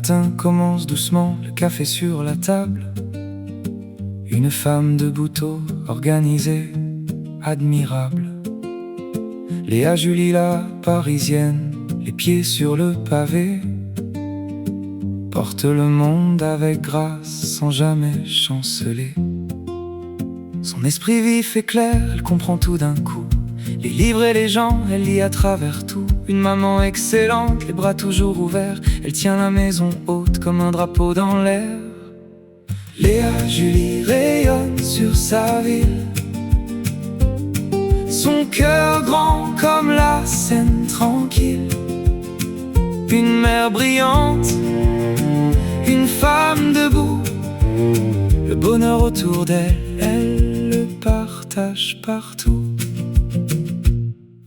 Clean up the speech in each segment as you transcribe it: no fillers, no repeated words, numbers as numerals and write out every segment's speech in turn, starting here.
matin commence doucement, le café sur la table. Une femme de bouteau organisée, admirable. Léa Julie la parisienne, les pieds sur le pavé, porte le monde avec grâce sans jamais chanceler. Son esprit vif et clair, elle comprend tout d'un coup. Les livres et les gens, elle lit à travers tout. Une maman excellente, les bras toujours ouverts. Elle tient la maison haute comme un drapeau dans l'air. Léa Julie rayonne sur sa ville. Son cœur grand comme la Seine tranquille. Une mère brillante, une femme debout. Le bonheur autour d'elle, elle le partage partout.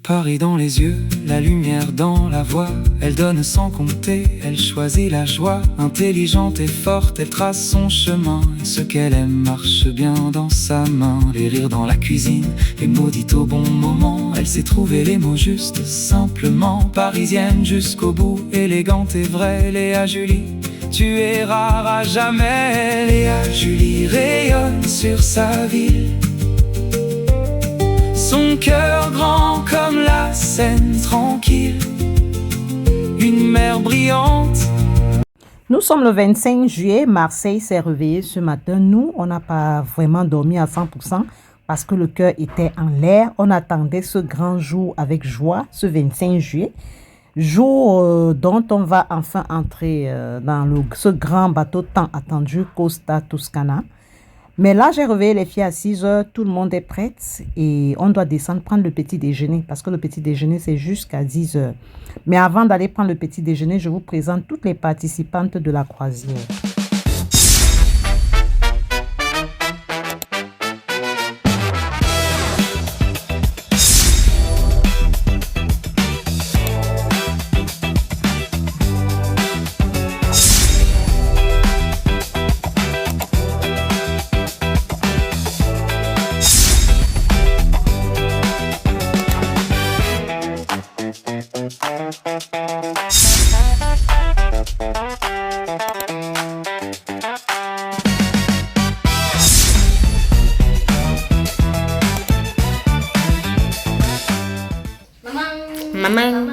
Paris dans les yeux, la lumière dans la voix. Elle donne sans compter, elle choisit la joie. Intelligente et forte, elle trace son chemin. Et ce qu'elle aime marche bien dans sa main. Les rires dans la cuisine, les mots dits au bon moment. Elle sait trouver les mots justes, simplement. Parisienne jusqu'au bout, élégante et vraie. Léa Julie, tu es rare à jamais. Léa Julie rayonne sur sa ville. Son cœur grand comme la Seine tranquille. Une mer brillante. Nous sommes le 25 juillet, Marseille s'est réveillé ce matin. Nous, on n'a pas vraiment dormi à 100% parce que le cœur était en l'air. On attendait ce grand jour avec joie, ce 25 juillet. Jour dont on va enfin entrer dans ce grand bateau tant attendu, Costa Toscana. Mais là, j'ai réveillé les filles à 6 h, tout le monde est prêt et on doit descendre prendre le petit déjeuner parce que le petit déjeuner, c'est jusqu'à 10 h. Mais avant d'aller prendre le petit déjeuner, je vous présente toutes les participantes de la croisière. Maman.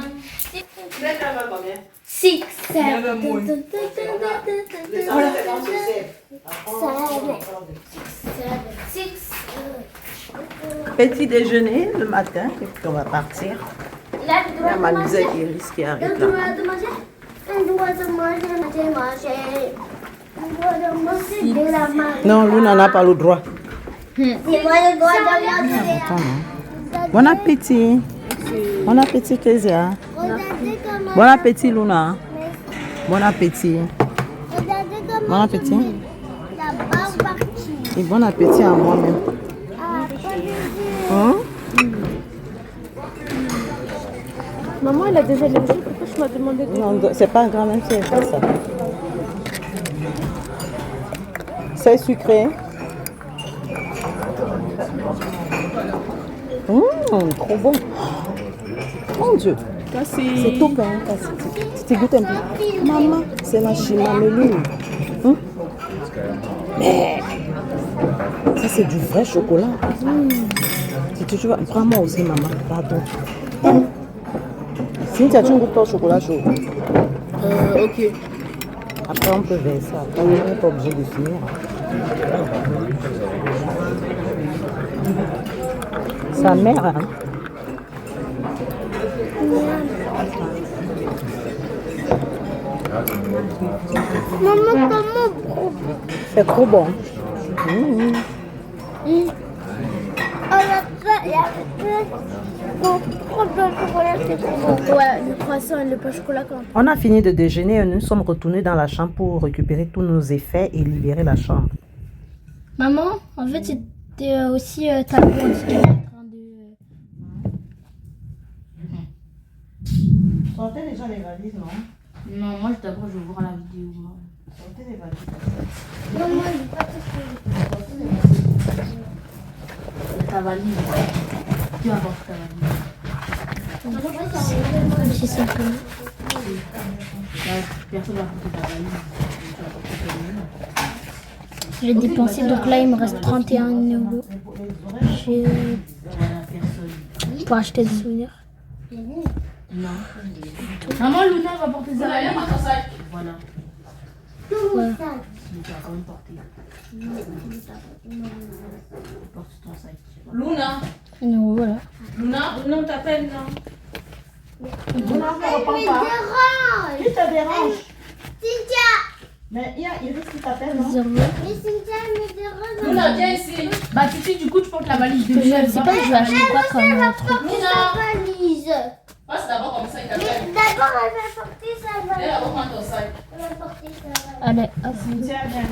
6, 7. Petit déjeuner le matin et puis on va partir. Il y a Mademoiselle Iris qui arrive là. Non, lui n'en a pas le droit. Bon appétit. Bon appétit, Kezia. Bon appétit, Luna. Bon appétit. Bon appétit. Et bon appétit à moi-même. Hein? Maman, elle a déjà mangé. Pourquoi je m'as demandé de... Non, c'est pas grave, même si elle fait ça. C'est sucré. Trop bon. Mon Dieu. C'est tout bon. Tu goûtes un peu. Maman, c'est la chimameline. Mais ça, c'est du vrai chocolat. Si tu veux, prends-moi aussi, maman. Pardon. Cynthia, tu goûtes pas au chocolat chaud. Ok. Après, on peut verser. Après, on n'est pas obligé de finir. Sa mère, hein? Maman, comment? C'est trop bon. Ouais, le croissant et le pain au chocolat quand même. On a fini de déjeuner et nous sommes retournés dans la chambre pour récupérer tous nos effets et libérer la chambre. Maman, en fait, c'était aussi ta blonde qui est en train de... Sortez déjà les valises, non? Non, moi d'abord je vais voir la vidéo. Sortez les valises. Non, moi je vais pas te faire. Ta valise. Tu vas voir ta valise. C'est ça. Personne va porter ta valise. Tu vas porter toi-même. J'ai dépensé, donc là il me reste 31 euros. J'ai pour acheter des souvenirs. Non. Maman, Luna va porter sa valise. Voilà. Ouais. Tu vas quand même porter. Porte ton sac. Luna. Non, voilà. Luna. Non, t'appelles, non. Luna, ne reprend pas. Qui te dérange? Cynthia. Mais il y a Iris qui t'appelle, non? Zéro. Mais Cynthia me dérange. Luna, viens ici. Bah, Titi, du coup, tu portes la valise de Je Michel. sais pas, je vais acheter quoi comme truc. Porter sa valise. Passe d'abord comme ça, il Mais t'appelle. d'abord, elle va porter sa Viens valise. d'abord prendre ton sac. Elle va porter sa valise. Allez, hop. Cynthia, viens.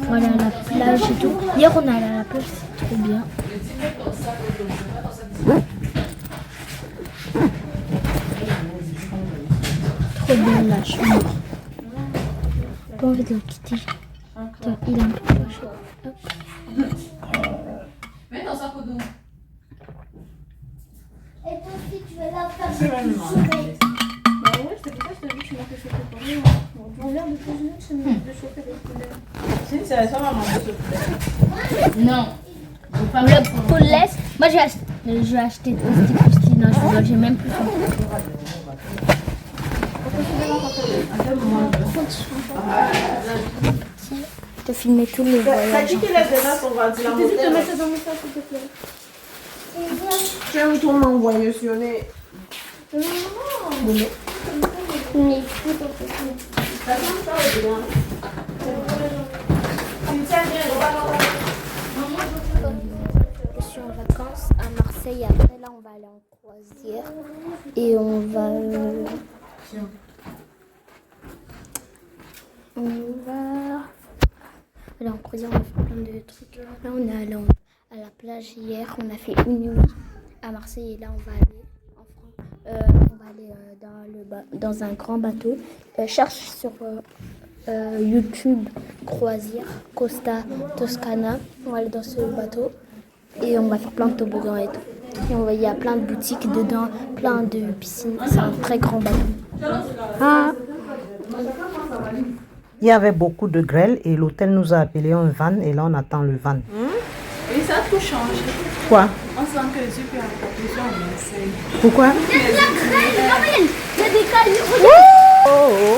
Pour aller à la plage et tout. Hier on est allé à la plage, c'est trop bien. Je dis, mets ton sac au dos. Mets ton sac ici. Trop bien la chambre. Pas envie de le quitter. Attends, il est un peu proche. Hop. Mets ton sac au dos. Et toi aussi, tu vas la faire du sommeil. Bah ouais, je te dis ça, je t'ai dit que tu m'as fait chauffer pour moi. Bon, tu reviens de 15 minutes, je me de chauffer les couleurs. Cynthia, ça va manger ce poulet. Non. Faut pas Le mettre. poulet, moi je vais acheter des stick non, je rigole, j'ai même plus faim. Je te filmer tous les Ça voyages. dit qu'il laisse déjà son ventilateur. N'hésite à mettre ça dans mon sac, s'il te plaît. Tiens, retourne m'envoyer sur les... Mais Je suis en vacances à Marseille. Après là, on va aller en croisière et on va aller en croisière. On va faire plein de trucs. Là, on est allé à la plage hier. On a fait une nuit à Marseille et là, on va aller en France. On va aller dans un grand bateau. Cherche sur YouTube croisière Costa Toscana. On va aller dans ce bateau et on va faire plein de toboggans et tout. Et il y a plein de boutiques dedans, plein de piscines. C'est un très grand bateau. Ah. Il y avait beaucoup de grêle et l'hôtel nous a appelé un van et là on attend le van. Et ça a tout changé. Quoi? On sent que les super propositions, on essaye. Pourquoi? il y a des cailloux. Oh, oh.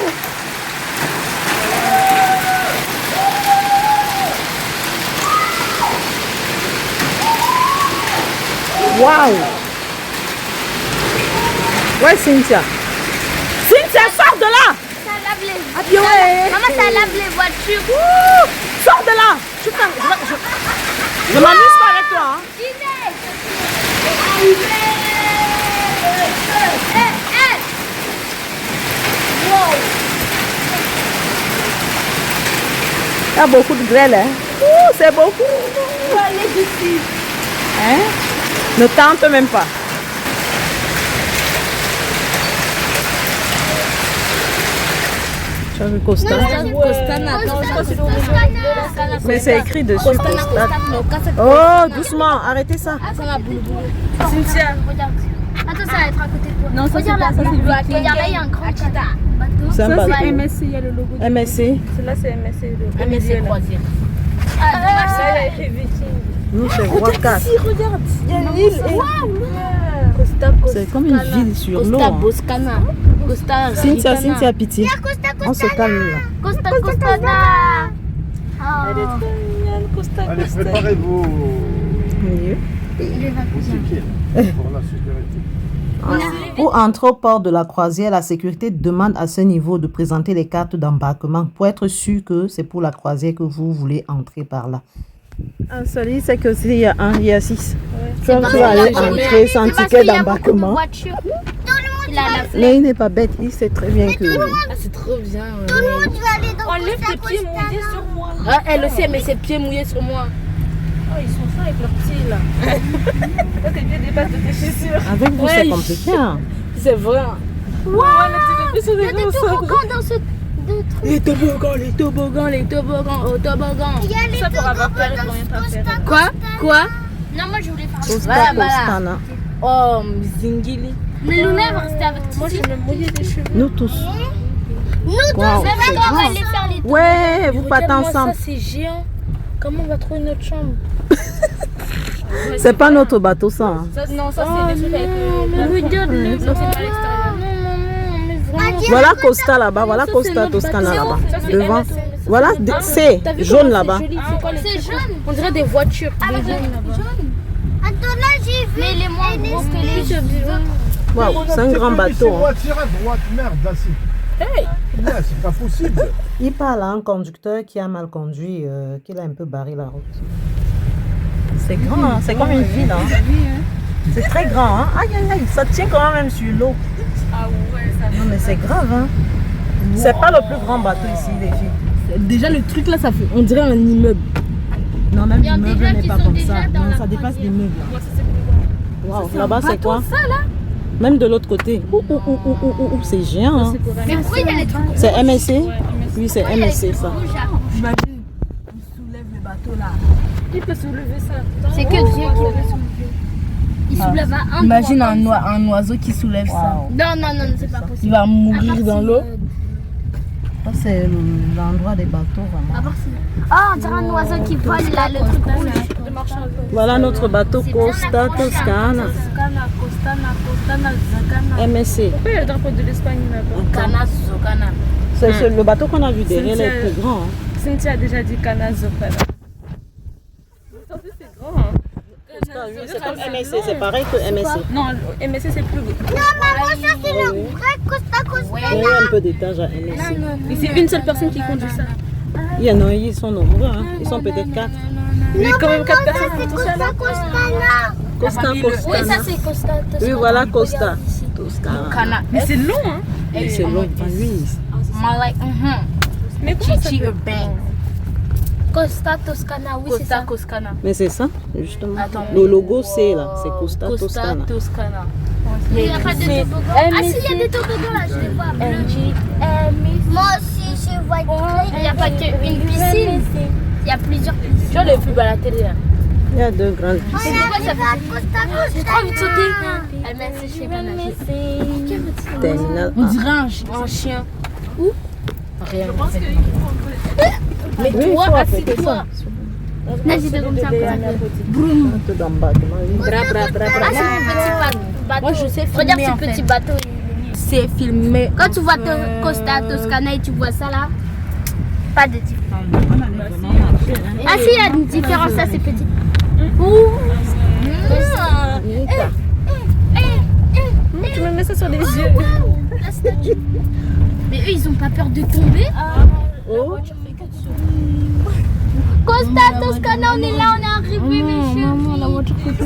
Waouh! Ouais, Cynthia. Cynthia, sors de là! Ça lave les Ah, bien, ouais. Maman, ça lave les voitures. Ouh, sors de là! Je m'amuse pas avec toi. Hein. Il y a beaucoup de grêle, hein? Ouh, c'est beaucoup! Allez d'ici. Hein? Ne tente même pas. Tu as vu Costa? Mais c'est écrit dessus Costa. Oh, doucement, arrêtez ça. Cynthia. Regarde. Attends, ça va être à côté de toi. Non, ça, regarde c'est pas ça, c'est là. Viking. Regarde là, il y a un grand bateau. C'est un Ça, bateau. c'est MSC, il y a le logo. MSC. Celui-là, c'est MSC. MSC croisière. Ça, il a écrit Viking. Nous, c'est Waka. Si, regarde. Il y a une île. Costa, C'est comme une ville sur l'eau. Costa Hein. Boscana. Costa. Cynthia, pitié. On se calme là. Costa Costana. Elle est trop mignonne, Costa. Allez, Costa. préparez-vos Mieux. tickets pour la sécurité. Pour entrer au port de la croisière, la sécurité demande à ce niveau de présenter les cartes d'embarquement pour être sûr que c'est pour la croisière que vous voulez entrer par là. Ah, salut, c'est que s'il y a un, il y a 6. Tu vas aller entrer sans ticket d'embarquement. Mais il n'est pas bête, il sait très bien que... Ah, c'est trop bien. Tout le monde va aller dans Enlève Costa tes pieds Costana. mouillés sur moi. Ah, elle aussi, elle met ses pieds mouillés sur moi. Oh, ils sont fins avec leurs pieds là. Toi, tes pieds dépassent de tes chaussures. Avec vous, Ouais, c'est il- compliqué. Hein? C'est vrai. Ouais, les petits Il y a des toboggans dans ce truc. Les toboggans, les toboggans, au toboggan. Il y a les Ça, pour avoir peur, il faut toboggans rien dans pas faire. Costa Quoi? Quoi? Non, moi je voulais faire Costa Voilà, voilà. Costana. Oh, Zingili. Mais Luna va rester avec Moi, Titi. je me mouiller des cheveux. Nous tous. Wow, Mais c'est maintenant, on va grand. aller faire les tours. Ouais, vous partez Regarde-moi ensemble. Ça, c'est géant. Comment on va trouver notre chambre? C'est pas notre bateau, ça. Hein. Ça, non, ça, c'est des trucs avec non, c'est pas à l'extérieur. Non, mais vraiment. Voilà Costa là-bas, voilà ça, Costa c'est notre Toscana bateau. là-bas. Ça, c'est Devant. notre bateau. Voilà, c'est T'as vu jaune comment là-bas. C'est joli, c'est quoi les C'est trucs? jaune. On dirait des voitures. Ah, des mais jaunes là-bas. Attends, là, j'ai vu. Mais il est moins gros que les Waouh, c'est un grand bateau. C'est Hein. moi, tire à droite, merde, là, c'est. Hey! Là, c'est pas possible. Il parle à un conducteur qui a mal conduit, qui a un peu barré la route. C'est grand, hein, c'est comme une ville. Hein. C'est très grand. Hein. Aïe, aïe, aïe, ça tient quand même sur l'eau. Ah ouais, ça Non, mais c'est grave. Hein. C'est pas le plus grand bateau ici, les filles. Déjà, le truc là, ça fait. On dirait un immeuble. Non, même Il y a des l'immeuble gens n'est qui pas sont comme déjà ça. dans Non, la ça dépasse croisière. l'immeuble. Moi, ça, c'est plus grand. Waouh, là-bas, c'est quoi Ça, là. Même de l'autre côté. C'est géant. Hein. C'est quoi? Mais pourquoi il y a les trucs C'est MSC Ouais, mais Oui, c'est pourquoi il y a les MSC trucs ça. rouges à- imagine, on soulève le bateau là. Qui peut soulever ça? C'est que Dieu qui peut soulever. Il soulève à un Imagine doigt comme ça. un oiseau qui soulève ça. Waouh. Non, c'est pas possible. Il va À mourir part dans si, l'eau. Ça, c'est l'endroit des bateaux, À vraiment. part si. Oh, on dirait un oiseau qui vole là, le truc rouge. Voilà notre bateau C'est bien Costa accroché, hein. Toscana. Costana, Zacana. MSC. Pourquoi il y a le drapeau de l'Espagne là-bas? Zocana. C'est le bateau qu'on a vu derrière, il est plus grand. Hein. Cynthia a déjà dit Cana Zocana. Ça aussi, c'est grand. Hein. C'est comme MSC, c'est pareil que MSC. Non, MSC c'est plus gros. Il y a un peu d'étage à MSC. Et c'est une seule personne qui conduit ça. Il y en a, ils sont nombreux, hein. Ils sont peut-être 4. Mais quand même 4 personnes qui conduisent ça là. Costa Oui, Toscana. ça c'est Costa. Oui, voilà Costa Toscana. Mais c'est long hein. Et c'est long, pas lui. Mais comment ça peut... Costa Toscana, oui, c'est ça. Costana. Mais c'est ça, justement. Attends, Le logo, c'est là, c'est Costa Toscana. Toscana. Il n'y a pas de toboggan. Ah si, il y a des toboggans là, je les vois bleus. Moi aussi, je vois il n'y a pas qu'une piscine. Il y a plusieurs piscines. Tu vois le pub à la télé là. Il y a 2 grandes C'est piscines. pourquoi ça fait... J'ai trop envie de sauter. Elle m'a dit, je sais pas nager. Terminal On A. dirait un chien. Où? Rien. Mais Oui, il toi, faut apprêter assieds-toi. ça. Nagez comme ça. Bateau d'embarquement, oui. Ah, c'est mon petit bateau. Moi, je sais filmer, Regarde en ce fait. petit bateau. C'est filmé. Quand tu vois Costa Toscana et tu vois ça là, pas de différence. Ah si, il y a une différence, ça c'est petit. Tu me mets ça sur les yeux. La statue. Mais eux, ils ont pas peur de tomber. Oh, Costa Toscana, on est là, on est arrivé, monsieur. Maman, la voiture que tu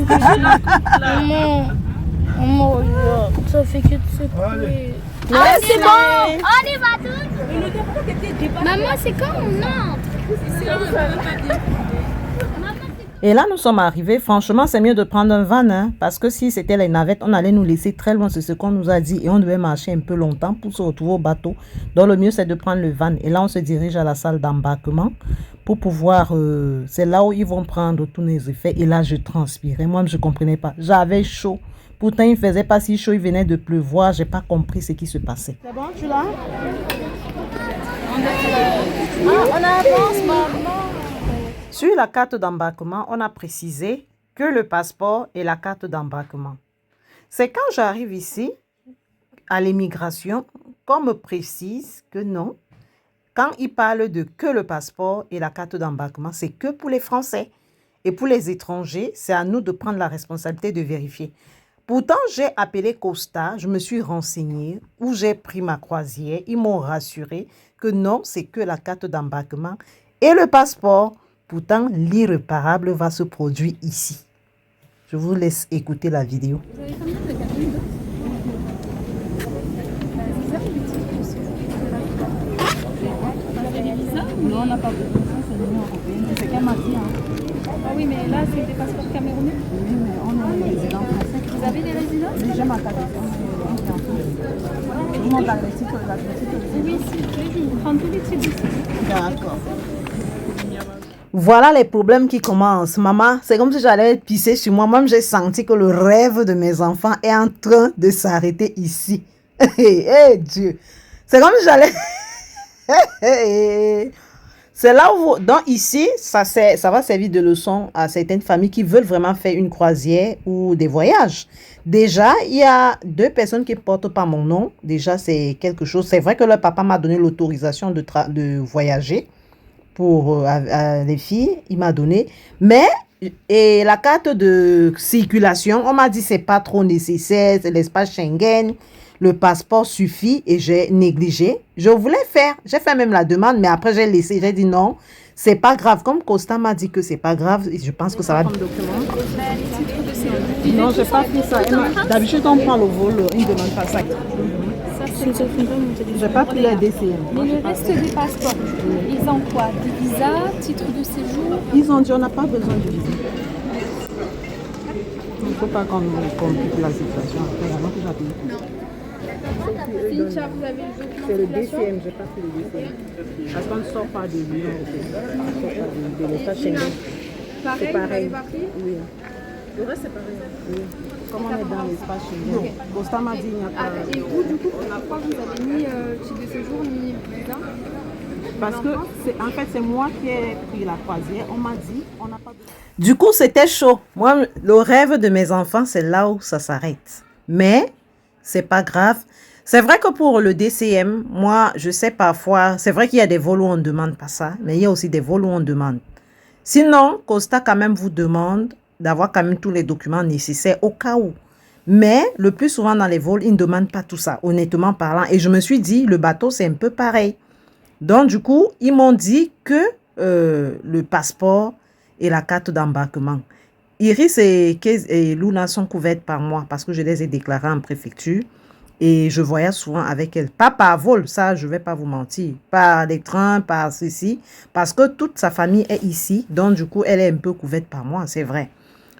Maman, regarde. Ça fait que de se couler. Ah, c'est bon. On y va tous. Maman, c'est quand on entre? Et là, nous sommes arrivés. Franchement, c'est mieux de prendre un van, hein, parce que si c'était les navettes, on allait nous laisser très loin. C'est ce qu'on nous a dit. Et on devait marcher un peu longtemps pour se retrouver au bateau. Donc, le mieux, c'est de prendre le van. Et là, on se dirige à la salle d'embarquement pour pouvoir... c'est là où ils vont prendre tous les effets. Et là, je transpirais. Moi, je ne comprenais pas. J'avais chaud. Pourtant, il ne faisait pas si chaud. Il venait de pleuvoir. Je n'ai pas compris ce qui se passait. C'est bon, tu l'as? On avance, maman. Sur la carte d'embarquement, on a précisé que le passeport et la carte d'embarquement. C'est quand j'arrive ici, à l'immigration, qu'on me précise que non. Quand ils parlent de que le passeport et la carte d'embarquement, c'est que pour les Français. Et pour les étrangers, c'est à nous de prendre la responsabilité de vérifier. Pourtant, j'ai appelé Costa, je me suis renseignée, où j'ai pris ma croisière. Ils m'ont rassuré que non, c'est que la carte d'embarquement et le passeport. Pourtant, l'irréparable va se produire ici. Je vous laisse écouter la vidéo. Non, on n'a pas besoin, c'est l'Union européenne. C'est qu'elle m'a dit. Ah oui, mais là, c'est des passeports camerounais. Oui, mais on a des résidents français. Vous avez des résidents? Oui, j'ai ma carte d'identité. Tout le monde a les titres, la Oui, si, on prend tous les titres ici. D'accord. Voilà les problèmes qui commencent. Maman, c'est comme si j'allais pisser sur moi. Même j'ai senti que le rêve de mes enfants est en train de s'arrêter ici. Dieu. C'est comme si j'allais... C'est là où, donc ici, ça va servir de leçon à certaines familles qui veulent vraiment faire une croisière ou des voyages. Déjà, il y a 2 personnes qui portent pas mon nom. Déjà, c'est quelque chose. C'est vrai que leur papa m'a donné l'autorisation de voyager pour les filles. Il m'a donné. Mais, et la carte de circulation, on m'a dit c'est pas trop nécessaire. C'est l'espace Schengen. Le passeport suffit et j'ai négligé. Je voulais faire. J'ai fait même la demande, mais après j'ai laissé. J'ai dit non, c'est pas grave. Comme Costa m'a dit que c'est pas grave, je pense que ça va. Non, j'ai pas pris ça. D'habitude, on prend le vol, il ne demande pas ça. J'ai pas pris la DCM. Mais le reste des passeports, ils ont quoi? Des visas, titres de séjour? Ils ont dit on n'a pas besoin de visa. Il ne faut pas qu'on complique la situation. Après, avant que j'appelle. Cynthia, vous avez le document C'est le de circulation? DCM, j'ai pas pris le DCM. Parce qu'on ne sort pas de l'Union européenne. On ne sort pas de l'espace Schengen. Pareil, vous l'avez pas pris? Oui. Le reste, c'est pareil. Oui. Comme on est dans l'espace Schengen. Costa m'a dit il n'y a pas. Et vous, du coup, pourquoi vous avez ni titre de séjour, ni visa? Parce que, en fait, c'est moi qui ai pris la croisière. On m'a dit, on n'a pas de... Du coup, c'était chaud. Moi, le rêve de mes enfants, c'est là où ça s'arrête. Mais, c'est pas grave. C'est vrai que pour le DCM, moi, je sais parfois, c'est vrai qu'il y a des vols où on ne demande pas ça, mais il y a aussi des vols où on demande. Sinon, Costa quand même vous demande d'avoir quand même tous les documents nécessaires au cas où. Mais le plus souvent dans les vols, ils ne demandent pas tout ça, honnêtement parlant. Et je me suis dit, le bateau, c'est un peu pareil. Donc, du coup, ils m'ont dit que le passeport et la carte d'embarquement. Iris et Luna sont couvertes par moi parce que je les ai déclarées en préfecture. Et je voyage souvent avec elles. Pas par vol, ça, je ne vais pas vous mentir. Par les trains, par ceci. Parce que toute sa famille est ici. Donc, du coup, elle est un peu couverte par moi, c'est vrai.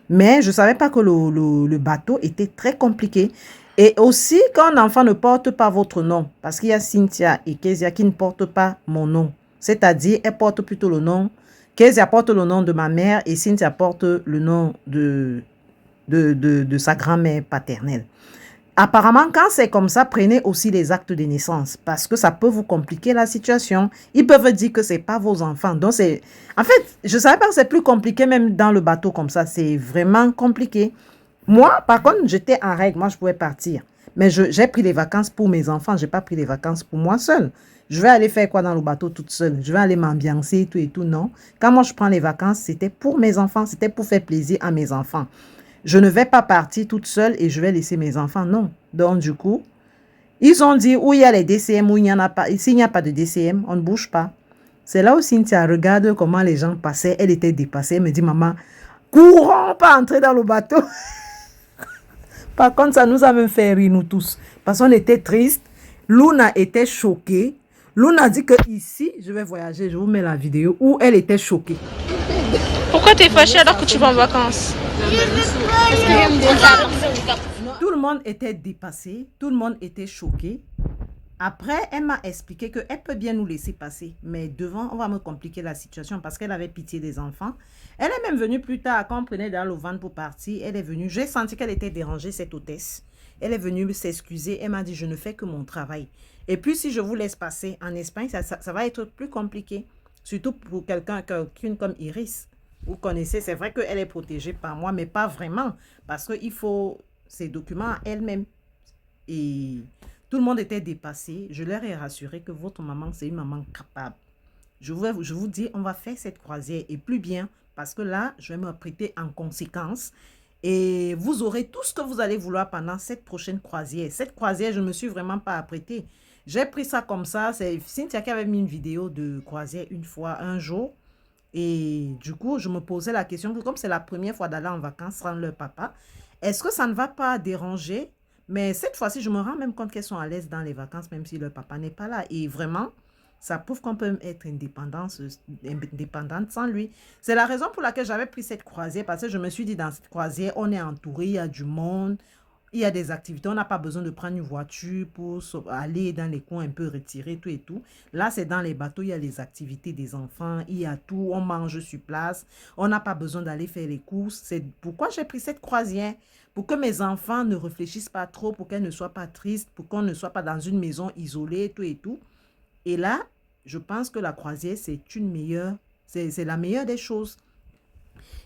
Mais je ne savais pas que le bateau était très compliqué. Et aussi, quand un enfant ne porte pas votre nom, parce qu'il y a Cynthia et Kezia qui ne portent pas mon nom. C'est-à-dire, elle porte plutôt le nom. Kezia porte le nom de ma mère et Cynthia porte le nom de sa grand-mère paternelle. Apparemment, quand c'est comme ça, prenez aussi les actes de naissance parce que ça peut vous compliquer la situation. Ils peuvent dire que ce n'est pas vos enfants. Donc, c'est... En fait, je ne savais pas que c'est plus compliqué même dans le bateau comme ça. C'est vraiment compliqué. Moi, par contre, j'étais en règle. Moi, je pouvais partir. Mais j'ai pris les vacances pour mes enfants. Je n'ai pas pris les vacances pour moi seule. Je vais aller faire quoi dans le bateau toute seule? Je vais aller m'ambiancer tout et tout, non. Quand moi, je prends les vacances, c'était pour mes enfants. C'était pour faire plaisir à mes enfants. Je ne vais pas partir toute seule et je vais laisser mes enfants. Non. Donc, du coup, ils ont dit où il y a les DCM, où il n'y en a pas. S'il n'y a pas de DCM, on ne bouge pas. C'est là où Cynthia regarde comment les gens passaient. Elle était dépassée. Elle me dit, maman, courons, pas entrer dans le bateau. Par contre, ça nous a même fait rire, nous tous. Parce qu'on était tristes. Luna était choquée. Luna dit que ici, je vais voyager. Je vous mets la vidéo où elle était choquée. Pourquoi tu es fâchée alors que tu vas en vacances? Tout le monde était dépassé, tout le monde était choqué. Après, elle m'a expliqué qu'elle peut bien nous laisser passer, mais devant, on va me compliquer la situation parce qu'elle avait pitié des enfants. Elle est même venue plus tard, quand on prenait dans le van pour partir, elle est venue. J'ai senti qu'elle était dérangée, cette hôtesse. Elle est venue s'excuser, elle m'a dit, je ne fais que mon travail. Et puis, si je vous laisse passer en Espagne, ça va être plus compliqué, surtout pour quelqu'un comme Iris. Vous connaissez, c'est vrai qu'elle est protégée par moi, mais pas vraiment, parce qu'il faut ses documents elle-même. Et tout le monde était dépassé. Je leur ai rassuré que votre maman, c'est une maman capable. Je vous dis, on va faire cette croisière et plus bien, parce que là, je vais me prêter en conséquence. Et vous aurez tout ce que vous allez vouloir pendant cette prochaine croisière. Cette croisière, je ne me suis vraiment pas apprêtée. J'ai pris ça comme ça. C'est Cynthia qui avait mis une vidéo de croisière une fois, un jour. Et du coup, je me posais la question, que comme c'est la première fois d'aller en vacances sans leur papa, est-ce que ça ne va pas déranger? Mais cette fois-ci, je me rends même compte qu'elles sont à l'aise dans les vacances, même si leur papa n'est pas là. Et vraiment, ça prouve qu'on peut être indépendante sans lui. C'est la raison pour laquelle j'avais pris cette croisière, parce que je me suis dit, dans cette croisière, on est entouré, il y a du monde, il y a des activités, on n'a pas besoin de prendre une voiture pour aller dans les coins un peu retirés, tout et tout. Là, c'est dans les bateaux, il y a les activités des enfants, il y a tout, on mange sur place, on n'a pas besoin d'aller faire les courses. C'est pourquoi j'ai pris cette croisière, pour que mes enfants ne réfléchissent pas trop, pour qu'elles ne soient pas tristes, pour qu'on ne soit pas dans une maison isolée, tout et tout. Et là, je pense que la croisière, c'est la meilleure des choses.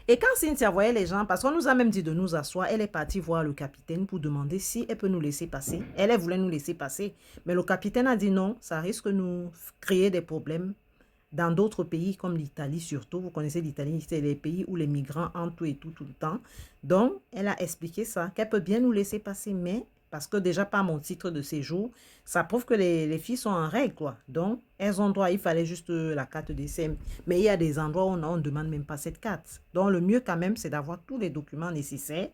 Et quand Cynthia voyait les gens, parce qu'on nous a même dit de nous asseoir, elle est partie voir le capitaine pour demander si elle peut nous laisser passer. Elle voulait nous laisser passer. Mais le capitaine a dit non, ça risque de nous créer des problèmes. Dans d'autres pays comme l'Italie surtout, vous connaissez l'Italie, c'est les pays où les migrants entrent tout le temps. Donc, elle a expliqué ça, qu'elle peut bien nous laisser passer, mais parce que déjà par mon titre de séjour, ça prouve que les filles sont en règle, quoi. Donc, elles ont droit, il fallait juste la carte d'essai. Mais il y a des endroits où on ne demande même pas cette carte. Donc, le mieux quand même, c'est d'avoir tous les documents nécessaires.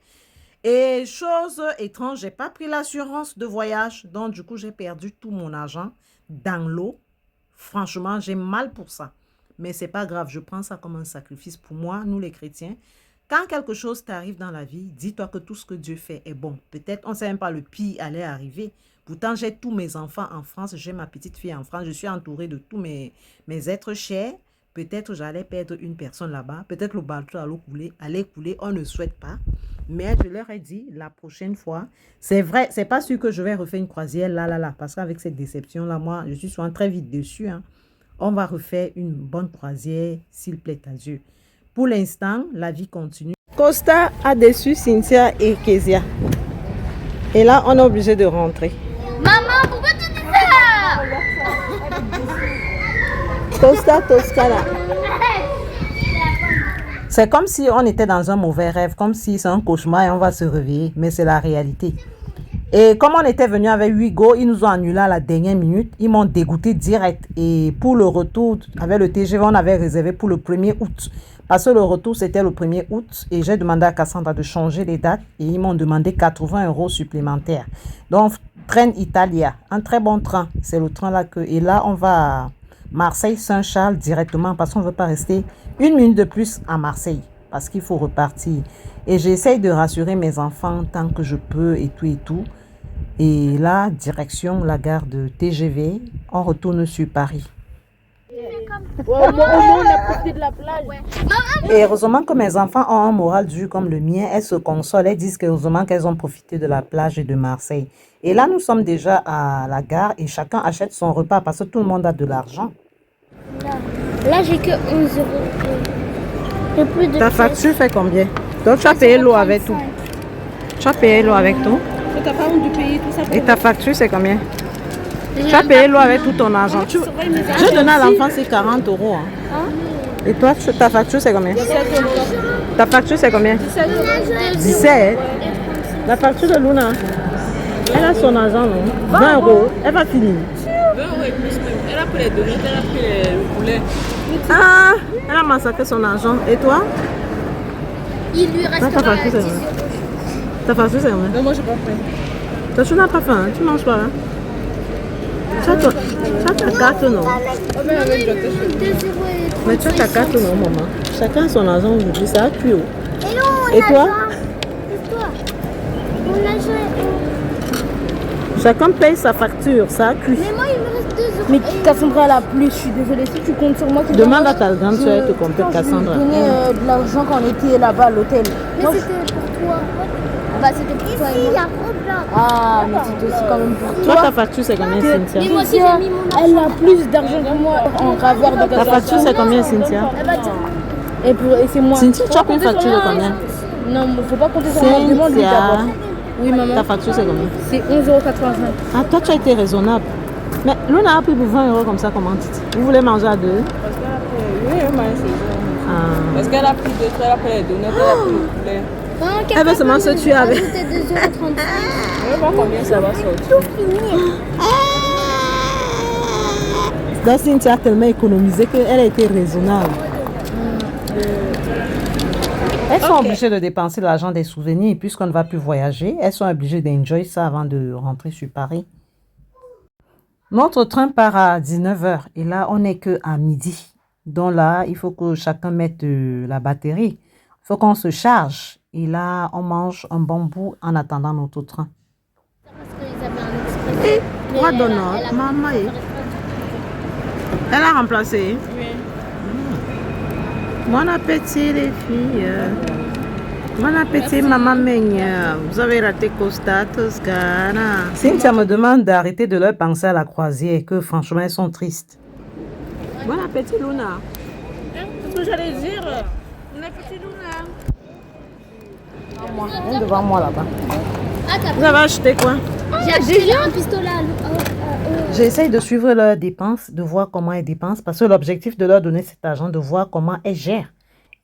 Et chose étrange, j'ai pas pris l'assurance de voyage. Donc, du coup, j'ai perdu tout mon argent dans l'eau. Franchement, j'ai mal pour ça. Mais c'est pas grave, je prends ça comme un sacrifice pour moi, nous les chrétiens. Quand quelque chose t'arrive dans la vie, dis-toi que tout ce que Dieu fait est bon. Peut-être, on ne sait même pas le pire allait arriver. Pourtant, j'ai tous mes enfants en France, j'ai ma petite fille en France, je suis entourée de tous mes êtres chers. Peut-être j'allais perdre une personne là-bas, peut-être le bateau allait couler, on ne souhaite pas. Mais je leur ai dit, la prochaine fois, c'est vrai, c'est pas sûr que je vais refaire une croisière là, parce qu'avec cette déception-là, moi, je suis souvent très vite dessus. Hein. On va refaire une bonne croisière, s'il plaît à Dieu. Pour l'instant, la vie continue. Costa a déçu Cynthia et Kezia. Et là, on est obligé de rentrer. Maman, pourquoi tu dis ça? Costa Toscana. C'est comme si on était dans un mauvais rêve, comme si c'est un cauchemar et on va se réveiller, mais c'est la réalité. Et comme on était venu avec Hugo, ils nous ont annulé à la dernière minute, ils m'ont dégoûté direct. Et pour le retour, avec le TGV, on avait réservé pour le 1er août. Parce que le retour, c'était le 1er août et j'ai demandé à Cassandra de changer les dates et ils m'ont demandé 80 € supplémentaires. Donc, Train Italia, un très bon train, c'est le train là que... Et là, on va à Marseille-Saint-Charles directement parce qu'on ne veut pas rester une minute de plus à Marseille parce qu'il faut repartir. Et j'essaye de rassurer mes enfants tant que je peux et tout. Et là, direction la gare de TGV, on retourne sur Paris. On a profité de la plage. Et heureusement que mes enfants ont un moral dur comme le mien. Elles se consolent, elles disent heureusement qu'elles ont profité de la plage et de Marseille. Et là, nous sommes déjà à la gare et chacun achète son repas parce que tout le monde a de l'argent. Là, j'ai que 11 €. Ta facture fait combien? Donc, tu as payé l'eau avec tout. Tu as payé l'eau avec tout. T'as pas honte de payer tout ça. Et ta facture, c'est combien? Tu as payé l'eau avec tout ton argent. Je donne à l'enfant, c'est 40 €. Hein. Et toi, ta facture, c'est combien? Ta facture, c'est combien? 17. La facture de Luna, elle a son argent, non? 20 €. Elle va finir. 20 € et plus même. Elle a pris les donuts, elle a pris le poulet. Ah, elle a massacré son argent. Et toi? Il lui reste Ta facture, c'est combien? Ta facture, c'est combien? Non, moi, j'ai pas fait. Toi, tu n'as pas faim, hein? Tu manges pas. Hein? Tu as ta carte, non? Mais tu as ta carte, non, maman? Chacun a son argent aujourd'hui, ça a cuit. Et toi? Chacun paye sa facture, ça a cuit. Mais moi, il me reste 2 €. Mais Cassandra, elle a plus. Je suis désolée. Si tu comptes sur moi, tu Demande à ta grande soeur de te compter, Cassandra. Je lui ai donné de l'argent quand on était là-bas à l'hôtel. Mais c'était pour toi. Bah, c'était pour toi. Ici, il y a trop de blanc. Ah, mais c'était aussi quand même pour Toi, toi. ta facture, c'est combien, Cynthia? Mais moi aussi, j'ai mis mon Elle a plus d'argent que moi en graveur de Ta Cassandra. facture, c'est combien, Cynthia? Et c'est moi. Cynthia, tu as pris une facture de combien? Non, il ne faut pas compter sur moi. Demande-lui d'abord. Oui, maman. Ta facture, c'est combien? C'est 11,85 €. Ah, toi, tu as été raisonnable. Mais Luna a pris pour 20 € comme ça, comment tu Vous voulez manger à deux? Parce qu'elle a pris. Oui, c'est ça. Ah. Parce qu'elle a pris deux trucs, elle a pris les donuts, elle a pris le poulet. Elle veut seulement se tuer avec. C'était 2,35 €. Je ne sais pas combien ça va sortir. Donc, Cynthia a tellement économisé qu'elle a été raisonnable. Elles sont obligées de dépenser l'argent des souvenirs puisqu'on ne va plus voyager. Elles sont obligées d'enjoy ça avant de rentrer sur Paris. Notre train part à 19 h et là, on n'est qu'à midi. Donc là, il faut que chacun mette la batterie. Il faut qu'on se charge. Et là, on mange un bon bout en attendant notre train. Et quoi donne maman? Elle a remplacé. Oui. Bon appétit les filles. Bon appétit maman Meigna. Vous avez raté Costa Toscana. Cynthia me demande d'arrêter de leur penser à la croisière, que franchement elles sont tristes. Bon appétit, Luna. C'est ce que j'allais dire. Bon appétit, Luna. Viens devant moi là-bas. Vous avez acheté quoi? J'ai acheté un pistolet à J'essaye de suivre leurs dépenses, de voir comment elles dépensent, parce que l'objectif de leur donner cet argent, de voir comment elles gèrent.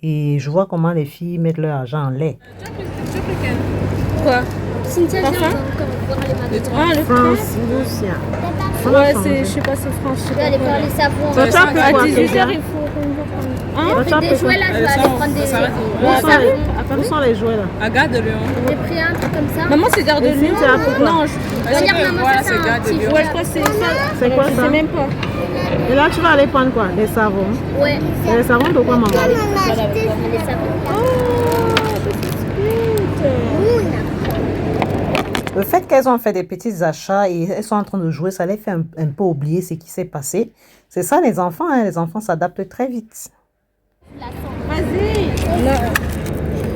Et je vois comment les filles mettent leur argent en lait. Quoi? Cynthia, T'as viens, faim? on va voir les magasins. Ah, le France, Lucien. Ouais, c'est, je sais pas, c'est France. Je vais aller faire les savons. Ça t'a pris À quoi, 18h, Kézia? il faut qu'on va prendre. J'ai pris des jouets là, je vais aller prendre des savons. Où sont les jouets là? À Gare de Lyon. J'ai pris un truc comme ça. Maman, c'est Gare de Et Lyon. Cynthia a pris quoi? Non, Regarde, maman, voilà, ça, c'est c'est un Gare de petit Lyon. jouet. Ouais, je crois que c'est ça. C'est quoi Je ça? sais même pas. Et là, tu vas aller prendre quoi? Des savons. Ouais. C'est des savons de quoi, maman? Les savons. Le fait qu'elles ont fait des petits achats et elles sont en train de jouer, ça les fait un peu oublier ce qui s'est passé. C'est ça les enfants, hein? Les enfants s'adaptent très vite. Vas-y.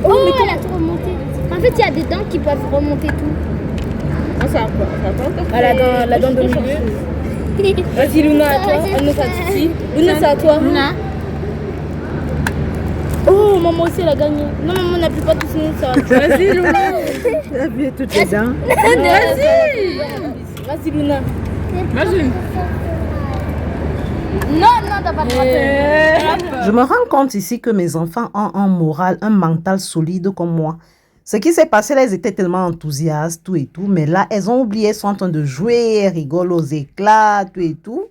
Oh, elle a tout remonté. En fait, il y a des dents qui peuvent remonter tout. Ah, ça va pas. La dent de milieu. Vas-y, Luna, à toi. Luna, c'est à Titi. Luna, c'est à toi. Luna. Oh, maman aussi, elle a gagné. Non, maman, on n'a plus pas tous nous, ça. Vas-y, Luna. Tu as vu toutes les dents? Vas-y. Vas-y, Luna. Vas-y. Non, t'as pas le droit. Je me rends compte ici que mes enfants ont un moral, un mental solide comme moi. Ce qui s'est passé là, elles étaient tellement enthousiastes, tout et tout, mais là, elles ont oublié, elles sont en train de jouer, elles rigolent aux éclats, tout et tout.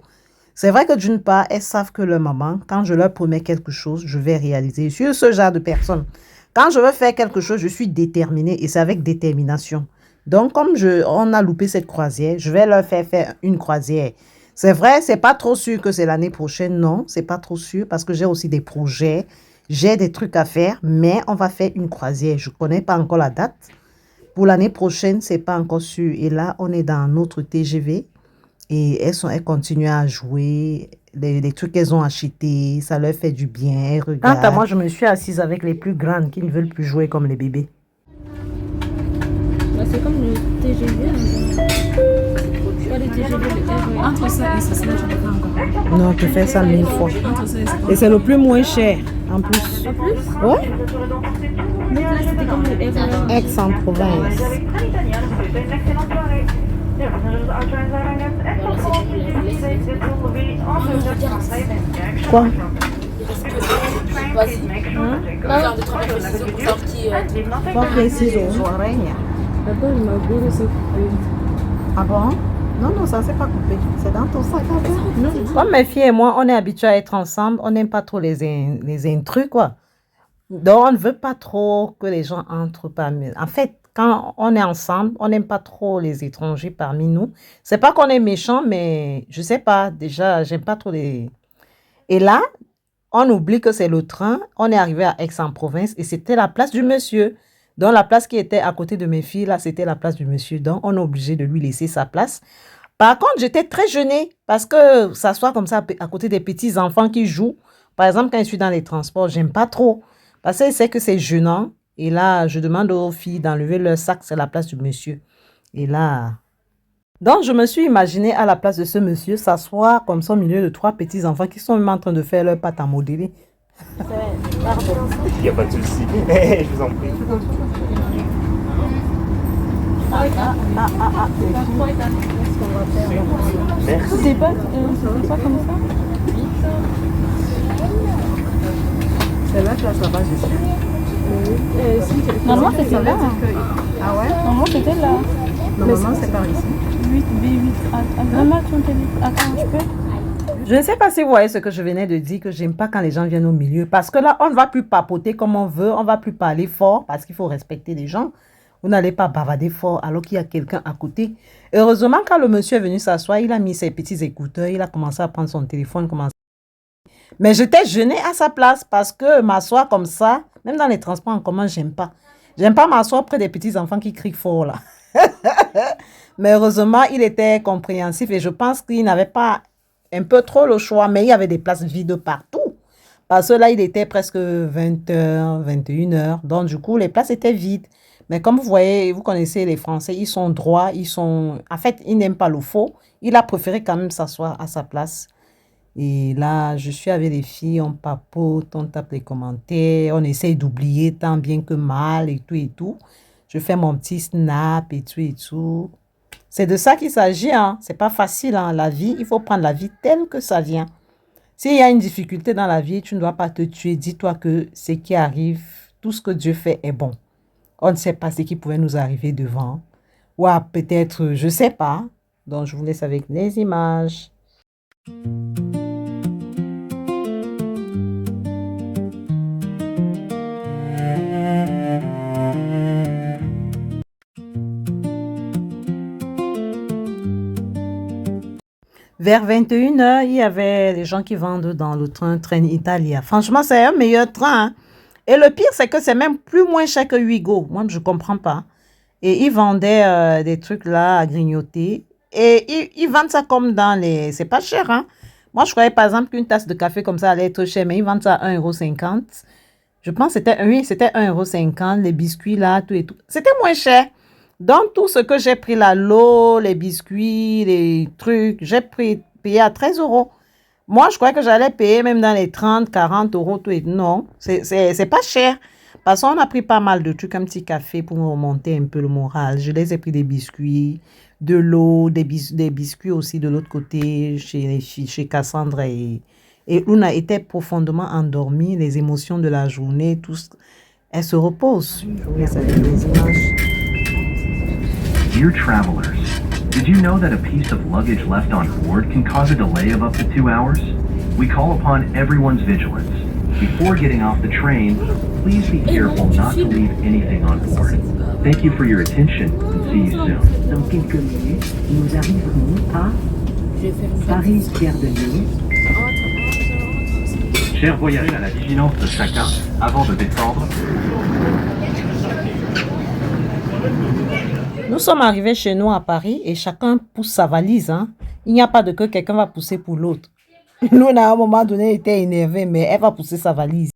C'est vrai que d'une part, elles savent que leur maman, quand je leur promets quelque chose, je vais réaliser. Je suis ce genre de personne. Quand je veux faire quelque chose, je suis déterminée et c'est avec détermination. Donc, comme on a loupé cette croisière, je vais leur faire une croisière. C'est vrai, c'est pas trop sûr que c'est l'année prochaine, non, c'est pas trop sûr parce que j'ai aussi des projets, j'ai des trucs à faire, mais on va faire une croisière. Je connais pas encore la date. Pour l'année prochaine, c'est pas encore sûr. Et là, on est dans notre TGV et elles continuent à jouer. Les trucs qu'elles ont achetés, ça leur fait du bien. Elles regardent. Quant à moi, je me suis assise avec les plus grandes qui ne veulent plus jouer comme les bébés. Bah, c'est comme le TGV. Pas le TGV, le Entre ça et ça, c'est là, je ne pas encore. Non, tu fais ça 1000 fois. Entre ça et ça. Et c'est le plus moins cher, en plus. En plus, Ouais, là, c'était comme le Everest. Aix-en-Provence. Quoi? Genre de 30 précision pour savoir qui. Pas préciso. Attends, il m'a beau laisser couper. Ah bon? Non, ça c'est pas coupé. C'est dans ton sac à dos. Comme mes filles et moi, on est habitués à être ensemble. On n'aime pas trop les intrus, quoi. Donc, on ne veut pas trop que les gens entrent parmi nous. En fait, quand on est ensemble, on n'aime pas trop les étrangers parmi nous. C'est pas qu'on est méchant, mais je sais pas. Déjà, j'aime pas trop les... Et là, on oublie que c'est le train. On est arrivé à Aix-en-Provence et c'était la place du monsieur. Donc, la place qui était à côté de mes filles, là, c'était la place du monsieur. Donc, on est obligé de lui laisser sa place. Par contre, j'étais très gênée parce que s'asseoir comme ça à côté des petits enfants qui jouent, par exemple, quand je suis dans les transports, j'aime pas trop. Parce que c'est que c'est gênant. Et là, je demande aux filles d'enlever leur sac, c'est la place du monsieur. Et là... Donc, je me suis imaginée à la place de ce monsieur s'asseoir comme ça au milieu de 3 petits enfants qui sont même en train de faire leur pâte à modeler. Il n'y a pas de souci. Je vous en prie. Merci. C'est pas comme ça. C'est là que ça va, je suis. Normalement, c'était là. Ah ouais? Normalement, c'était là. Normalement, c'est par ici. 8B8 Maman, tu m'as attends, je peux? Je ne sais pas si vous voyez ce que je venais de dire, que j'aime pas quand les gens viennent au milieu. Parce que là, on ne va plus papoter comme on veut, on ne va plus parler fort, parce qu'il faut respecter les gens. Vous n'allez pas bavarder fort alors qu'il y a quelqu'un à côté. Heureusement, quand le monsieur est venu s'asseoir, il a mis ses petits écouteurs, il a commencé à prendre son téléphone. Mais j'étais gênée à sa place parce que m'asseoir comme ça, même dans les transports en commun, j'aime pas. J'aime pas m'asseoir près des petits enfants qui crient fort là. Mais heureusement, il était compréhensif et je pense qu'il n'avait pas un peu trop le choix, mais il y avait des places vides partout. Parce que là, il était presque 20h, 21h. Donc, du coup, les places étaient vides. Mais comme vous voyez, vous connaissez les Français, ils sont droits, en fait, ils n'aiment pas le faux. Il a préféré quand même s'asseoir à sa place. Et là, je suis avec les filles, on papote, on tape les commentaires, on essaye d'oublier tant bien que mal et tout et tout. Je fais mon petit snap et tout et tout. C'est de ça qu'il s'agit, hein. C'est pas facile, hein. La vie, il faut prendre la vie telle que ça vient. S'il y a une difficulté dans la vie, tu ne dois pas te tuer. Dis-toi que ce qui arrive, tout ce que Dieu fait est bon. On ne sait pas ce qui pouvait nous arriver devant. Ou peut-être, je ne sais pas. Donc, je vous laisse avec les images. Vers 21h, il y avait des gens qui vendent dans le train Italia. Franchement, c'est un meilleur train, hein. Et le pire, c'est que c'est même plus moins cher que Ouigo. Moi, je ne comprends pas. Et ils vendaient des trucs là à grignoter. Et ils vendent ça comme dans les... C'est pas cher, hein. Moi, je croyais par exemple qu'une tasse de café comme ça allait être cher, mais ils vendent ça à 1,50 €. Je pense que c'était 1,50 €. Les biscuits là, tout et tout. C'était moins cher. Donc, tout ce que j'ai pris là, l'eau, les biscuits, les trucs, j'ai payé à 13 €. Moi, je croyais que j'allais payer même dans les 30, 40 €. Tout et tout. Non, c'est pas cher. Parce qu'on a pris pas mal de trucs, un petit café pour me remonter un peu le moral. Je les ai pris des biscuits, de l'eau, des biscuits aussi de l'autre côté, chez les filles, chez Cassandra et Luna était profondément endormie, les émotions de la journée, tout, elle se repose. Je vous laisse avec les images. Dear travelers, did you know that a piece of luggage left on board can cause a delay of up to 2 hours? We call upon everyone's vigilance. Before getting off the train, please be careful not to leave anything on board. Thank you for your attention and see you soon. Dans quelques minutes, nous arriverons à Paris-Pierre de Ligne. Chers voyageurs, à la vigilance de chacun avant de descendre. Nous sommes arrivés chez nous à Paris et chacun pousse sa valise, hein. Il n'y a pas de que quelqu'un va pousser pour l'autre. Luna, à un moment donné, était énervée, mais elle va pousser sa valise.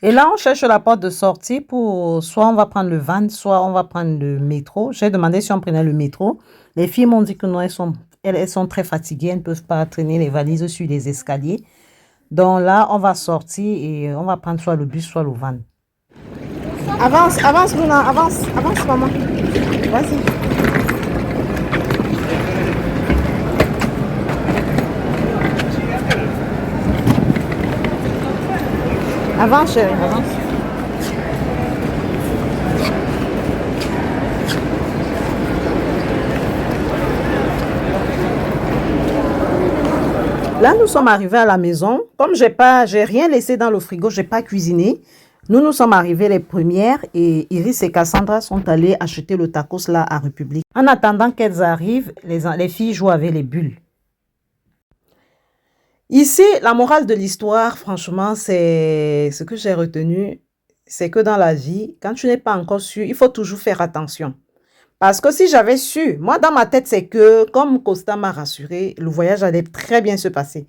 Et là, on cherche la porte de sortie pour... Soit on va prendre le van, soit on va prendre le métro. J'ai demandé si on prenait le métro. Les filles m'ont dit que non, elles sont très fatiguées. Elles ne peuvent pas traîner les valises sur les escaliers. Donc là, on va sortir et on va prendre soit le bus, soit le van. Avance, avance, Luna, avance, avance, maman. Vas-y. Avance, chérie, avance. Là, nous sommes arrivés à la maison. Comme j'ai rien laissé dans le frigo, j'ai pas cuisiné. Nous sommes arrivés les premières et Iris et Cassandra sont allées acheter le tacos là à République. En attendant qu'elles arrivent, les filles jouent avec les bulles. Ici, la morale de l'histoire, franchement, c'est ce que j'ai retenu, c'est que dans la vie, quand tu n'es pas encore sûr, il faut toujours faire attention. Parce que si j'avais su, moi dans ma tête, c'est que comme Costa m'a rassuré, le voyage allait très bien se passer.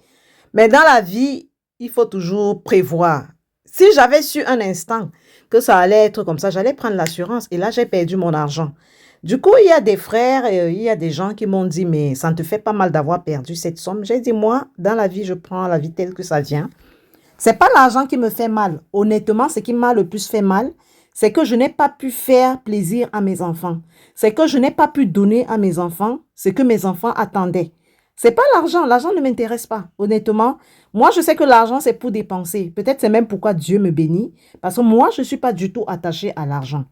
Mais dans la vie, il faut toujours prévoir. Si j'avais su un instant que ça allait être comme ça, j'allais prendre l'assurance et là, j'ai perdu mon argent. Du coup, il y a des frères, il y a des gens qui m'ont dit, mais ça ne te fait pas mal d'avoir perdu cette somme. J'ai dit, moi, dans la vie, je prends la vie telle que ça vient. Ce n'est pas l'argent qui me fait mal. Honnêtement, ce qui m'a le plus fait mal, c'est que je n'ai pas pu faire plaisir à mes enfants. C'est que je n'ai pas pu donner à mes enfants ce que mes enfants attendaient. Ce n'est pas l'argent. L'argent ne m'intéresse pas. Honnêtement, moi, je sais que l'argent, c'est pour dépenser. Peut-être c'est même pourquoi Dieu me bénit. Parce que moi, je ne suis pas du tout attachée à l'argent.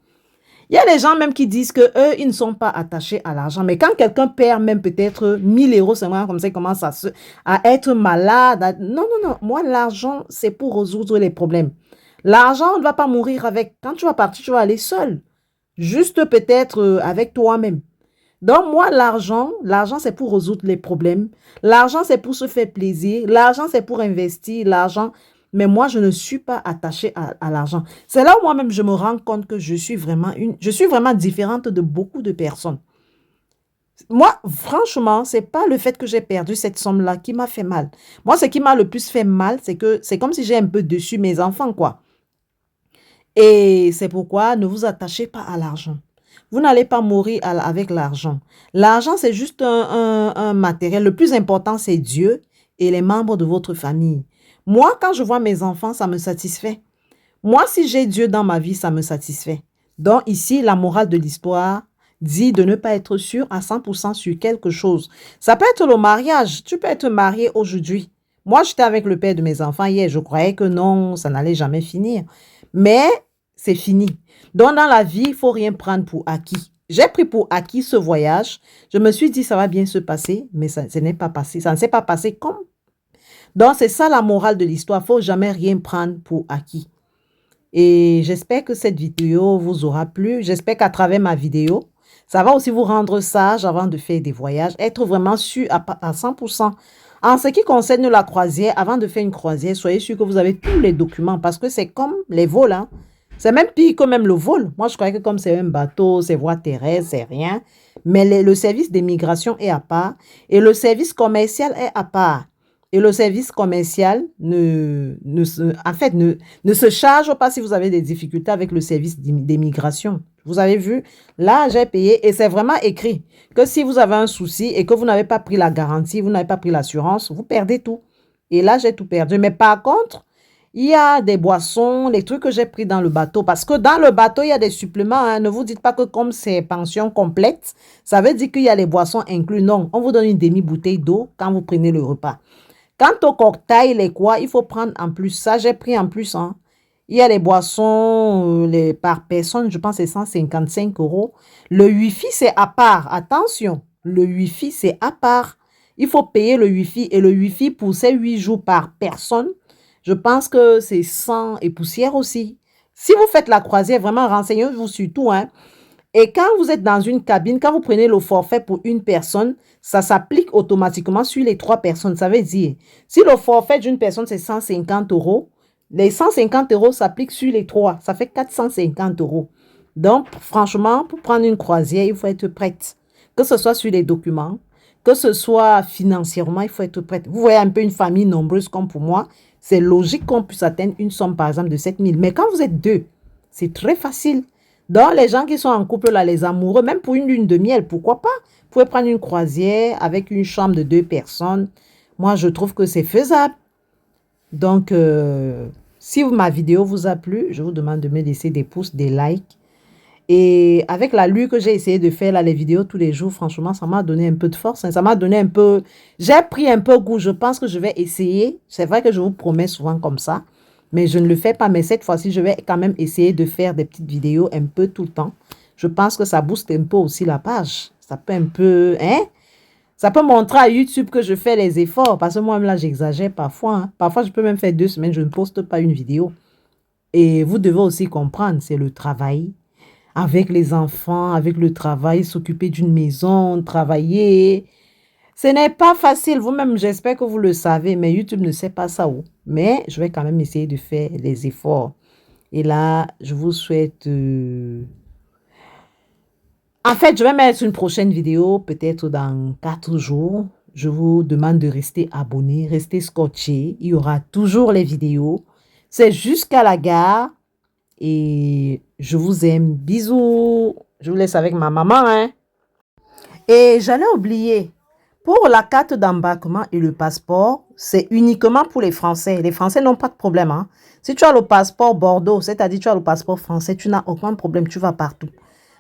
Il y a des gens même qui disent qu'eux, ils ne sont pas attachés à l'argent. Mais quand quelqu'un perd même peut-être 1000 € seulement, comme ça, il commence à être malade. Non, non, non. Moi, l'argent, c'est pour résoudre les problèmes. L'argent, on ne va pas mourir avec. Quand tu vas partir, tu vas aller seul. Juste peut-être avec toi-même. Donc, moi, l'argent, c'est pour résoudre les problèmes. L'argent, c'est pour se faire plaisir. L'argent, c'est pour investir. L'argent... Mais moi, je ne suis pas attachée à l'argent. C'est là où moi-même, je me rends compte que je suis vraiment différente de beaucoup de personnes. Moi, franchement, ce n'est pas le fait que j'ai perdu cette somme-là qui m'a fait mal. Moi, ce qui m'a le plus fait mal, c'est que c'est comme si j'ai un peu dessus mes enfants, quoi. Et c'est pourquoi ne vous attachez pas à l'argent. Vous n'allez pas mourir avec l'argent. L'argent, c'est juste un matériel. Le plus important, c'est Dieu et les membres de votre famille. Moi, quand je vois mes enfants, ça me satisfait. Moi, si j'ai Dieu dans ma vie, ça me satisfait. Donc ici, la morale de l'histoire dit de ne pas être sûr à 100% sur quelque chose. Ça peut être le mariage. Tu peux être marié aujourd'hui. Moi, j'étais avec le père de mes enfants hier. Je croyais que non, ça n'allait jamais finir. Mais c'est fini. Donc, dans la vie, il ne faut rien prendre pour acquis. J'ai pris pour acquis ce voyage. Je me suis dit, ça va bien se passer, mais ça n'est pas passé. Ça ne s'est pas passé comme. Donc, c'est ça la morale de l'histoire. Il ne faut jamais rien prendre pour acquis. Et j'espère que cette vidéo vous aura plu. J'espère qu'à travers ma vidéo, ça va aussi vous rendre sage avant de faire des voyages. Être vraiment sûr à 100%. En ce qui concerne la croisière, avant de faire une croisière, soyez sûr que vous avez tous les documents parce que c'est comme les vols. Hein. C'est même pire que même le vol. Moi, je croyais que comme c'est un bateau, c'est voie terrestre, c'est rien. Mais le service d'immigration est à part et le service commercial est à part. Et le service commercial ne se charge pas si vous avez des difficultés avec le service d'immigration. Vous avez vu, là, j'ai payé et c'est vraiment écrit que si vous avez un souci et que vous n'avez pas pris la garantie, vous n'avez pas pris l'assurance, vous perdez tout. Et là, j'ai tout perdu. Mais par contre, il y a des boissons, les trucs que j'ai pris dans le bateau. Parce que dans le bateau, il y a des suppléments. Hein. Ne vous dites pas que comme c'est pension complète, ça veut dire qu'il y a les boissons inclus. Non, on vous donne une demi-bouteille d'eau quand vous prenez le repas. Quant au cocktail, les quoi, il faut prendre en plus. Ça, j'ai pris en plus. Hein. Il y a les boissons par personne, je pense que c'est 155 €. Le Wi-Fi, c'est à part. Attention, le Wi-Fi, c'est à part. Il faut payer le Wi-Fi. Et le Wi-Fi, pour ces 8 jours par personne, je pense que c'est 100 et poussière aussi. Si vous faites la croisière, vraiment, renseignez-vous sur tout. Hein. Et quand vous êtes dans une cabine, quand vous prenez le forfait pour une personne, ça s'applique automatiquement sur les 3 personnes. Ça veut dire, si le forfait d'une personne, c'est 150 €, les 150 € s'appliquent sur les 3. Ça fait 450 €. Donc, franchement, pour prendre une croisière, il faut être prête. Que ce soit sur les documents, que ce soit financièrement, il faut être prête. Vous voyez un peu une famille nombreuse comme pour moi, c'est logique qu'on puisse atteindre une somme, par exemple, de 7 000. Mais quand vous êtes 2, c'est très facile. Donc, les gens qui sont en couple, là, les amoureux, même pour une lune de miel, pourquoi pas? Vous pouvez prendre une croisière avec une chambre de 2 personnes. Moi, je trouve que c'est faisable. Donc, si ma vidéo vous a plu, je vous demande de me laisser des pouces, des likes. Et avec la lue que j'ai essayé de faire, là, les vidéos tous les jours, franchement, ça m'a donné un peu de force. Hein, ça m'a donné un peu... J'ai pris un peu goût. Je pense que je vais essayer. C'est vrai que je vous promets souvent comme ça. Mais je ne le fais pas. Mais cette fois-ci, je vais quand même essayer de faire des petites vidéos un peu tout le temps. Je pense que ça booste un peu aussi la page. Ça peut un peu... Hein? Ça peut montrer à YouTube que je fais les efforts. Parce que moi-même, là, j'exagère parfois. Hein. Parfois, je peux même faire 2 semaines, je ne poste pas une vidéo. Et vous devez aussi comprendre, c'est le travail. Avec les enfants, avec le travail, s'occuper d'une maison, travailler. Ce n'est pas facile. Vous-même, j'espère que vous le savez. Mais YouTube ne sait pas ça. Mais je vais quand même essayer de faire les efforts. Et là, je vous souhaite... En fait, je vais mettre une prochaine vidéo, peut-être dans 4 jours. Je vous demande de rester abonné, rester scotché. Il y aura toujours les vidéos. C'est jusqu'à la gare. Et je vous aime. Bisous. Je vous laisse avec ma maman. Hein? Et j'allais oublier. Pour la carte d'embarquement et le passeport, c'est uniquement pour les Français. Les Français n'ont pas de problème. Hein? Si tu as le passeport Bordeaux, c'est-à-dire tu as le passeport français, tu n'as aucun problème. Tu vas partout.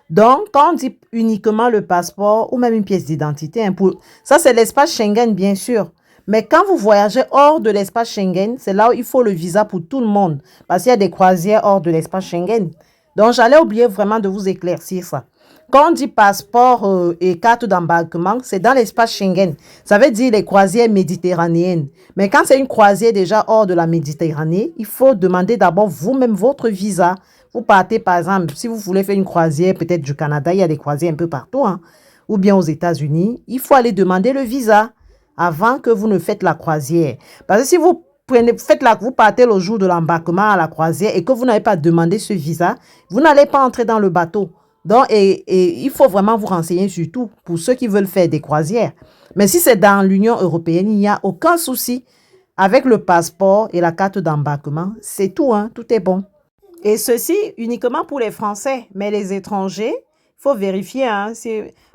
Donc, quand on dit uniquement le passeport ou même une pièce d'identité, hein, ça c'est l'espace Schengen, bien sûr. Mais quand vous voyagez hors de l'espace Schengen, c'est là où il faut le visa pour tout le monde. Parce qu'il y a des croisières hors de l'espace Schengen. Donc, j'allais oublier vraiment de vous éclaircir ça. Quand on dit passeport et carte d'embarquement, c'est dans l'espace Schengen. Ça veut dire les croisières méditerranéennes. Mais quand c'est une croisière déjà hors de la Méditerranée, il faut demander d'abord vous-même votre visa. Vous partez, par exemple, si vous voulez faire une croisière, peut-être du Canada, il y a des croisières un peu partout, hein, ou bien aux États-Unis, il faut aller demander le visa avant que vous ne faites la croisière. Parce que si vous partez le jour de l'embarquement à la croisière et que vous n'avez pas demandé ce visa, vous n'allez pas entrer dans le bateau. Donc, et il faut vraiment vous renseigner sur tout pour ceux qui veulent faire des croisières. Mais si c'est dans l'Union européenne, il n'y a aucun souci. Avec le passeport et la carte d'embarquement, c'est tout, hein, tout est bon. Et ceci uniquement pour les Français, mais les étrangers faut vérifier. Hein,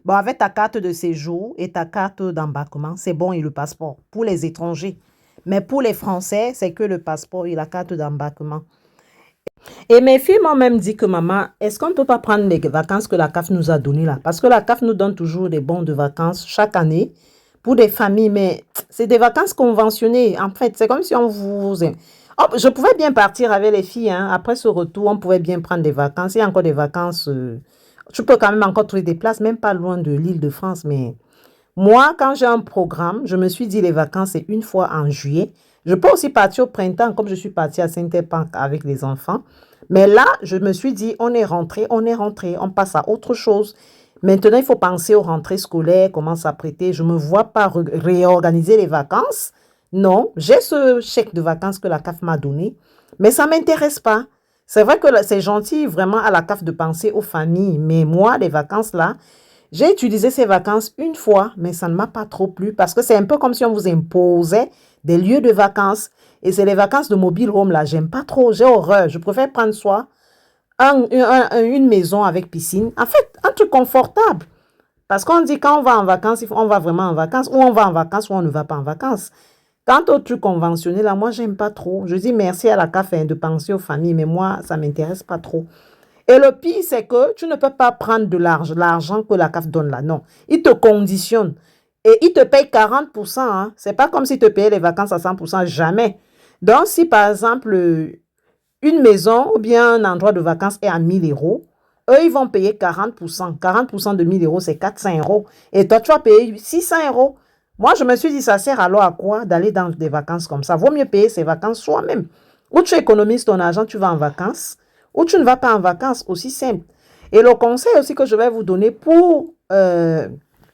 bon, avec ta carte de séjour et ta carte d'embarquement, c'est bon, et le passeport pour les étrangers. Mais pour les Français, c'est que le passeport et la carte d'embarquement. Et mes filles m'ont même dit que maman, est-ce qu'on ne peut pas prendre les vacances que la CAF nous a données là? Parce que la CAF nous donne toujours des bons de vacances chaque année pour des familles, mais c'est des vacances conventionnées. En fait, c'est comme si on vous... Oh, je pouvais bien partir avec les filles. Hein. Après ce retour, on pouvait bien prendre des vacances. Il y a encore des vacances. Tu peux quand même encore trouver des places, même pas loin de l'île de France. Mais moi, quand j'ai un programme, je me suis dit les vacances, c'est une fois en juillet. Je peux aussi partir au printemps, comme je suis partie à Saint-Épan avec les enfants. Mais là, je me suis dit, on est rentré, on passe à autre chose. Maintenant, il faut penser aux rentrées scolaires, comment s'apprêter. Je ne me vois pas réorganiser les vacances. Non, j'ai ce chèque de vacances que la CAF m'a donné, mais ça ne m'intéresse pas. C'est vrai que c'est gentil vraiment à la CAF de penser aux familles, mais moi, les vacances là, j'ai utilisé ces vacances une fois, mais ça ne m'a pas trop plu parce que c'est un peu comme si on vous imposait des lieux de vacances. Et c'est les vacances de mobile home là, j'aime pas trop, j'ai horreur. Je préfère prendre soit une maison avec piscine. En fait, un truc confortable. Parce qu'on dit quand on va en vacances, on va vraiment en vacances, ou on va en vacances, ou on ne va pas en vacances. Quant au truc conventionnel, là, moi, j'aime pas trop. Je dis merci à la CAF de penser aux familles, mais moi, ça m'intéresse pas trop. Et le pire, c'est que tu ne peux pas prendre de l'argent que la CAF donne là. Non, il te conditionne. Et il te paye 40%. Hein. C'est pas comme s'il te payait les vacances à 100%, jamais. Donc, si par exemple, une maison ou bien un endroit de vacances est à 1000 euros, eux, ils vont payer 40%. 40% de 1000 euros, c'est 400 euros. Et toi, tu vas payer 600 euros. Moi, je me suis dit, ça sert alors à quoi d'aller dans des vacances comme ça? Vaut mieux payer ses vacances soi-même. Ou tu économises ton argent, tu vas en vacances, ou tu ne vas pas en vacances, aussi simple. Et le conseil aussi que je vais vous donner pour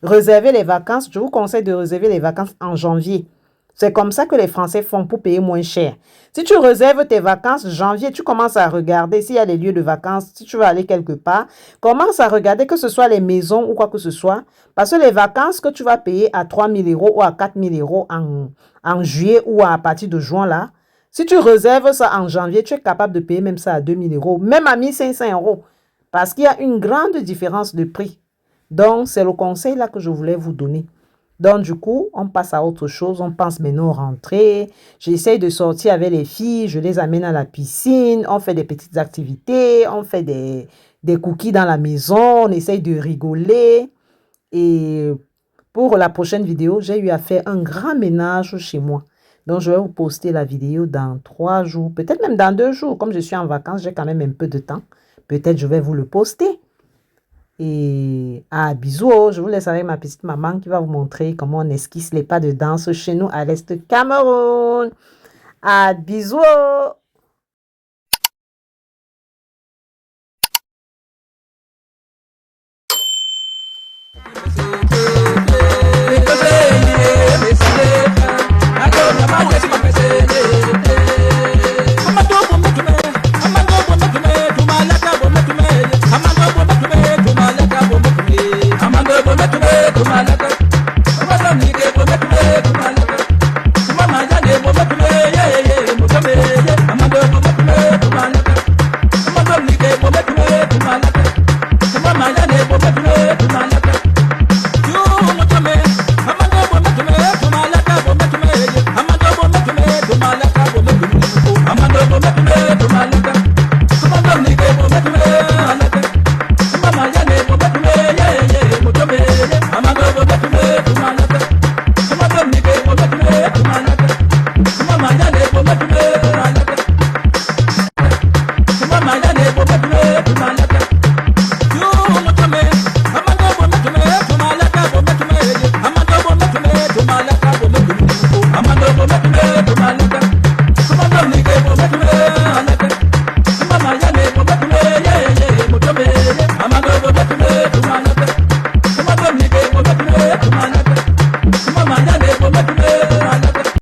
réserver les vacances, je vous conseille de réserver les vacances en janvier. C'est comme ça que les Français font pour payer moins cher. Si tu réserves tes vacances janvier, tu commences à regarder s'il y a les lieux de vacances, si tu veux aller quelque part, commence à regarder que ce soit les maisons ou quoi que ce soit. Parce que les vacances que tu vas payer à 3000 euros ou à 4000 euros en juillet ou à partir de juin là, si tu réserves ça en janvier, tu es capable de payer même ça à 2000 euros, même à 1500 euros. Parce qu'il y a une grande différence de prix. Donc, c'est le conseil là que je voulais vous donner. Donc, du coup, on passe à autre chose. On pense maintenant aux rentrées. J'essaye de sortir avec les filles. Je les amène à la piscine. On fait des petites activités. On fait des cookies dans la maison. On essaye de rigoler. Et pour la prochaine vidéo, j'ai eu à faire un grand ménage chez moi. Donc, je vais vous poster la vidéo dans 3 jours. Peut-être même dans 2 jours. Comme je suis en vacances, j'ai quand même un peu de temps. Peut-être je vais vous le poster. Et bisous, je vous laisse avec ma petite maman qui va vous montrer comment on esquisse les pas de danse chez nous à l'Est Cameroun. Bisous.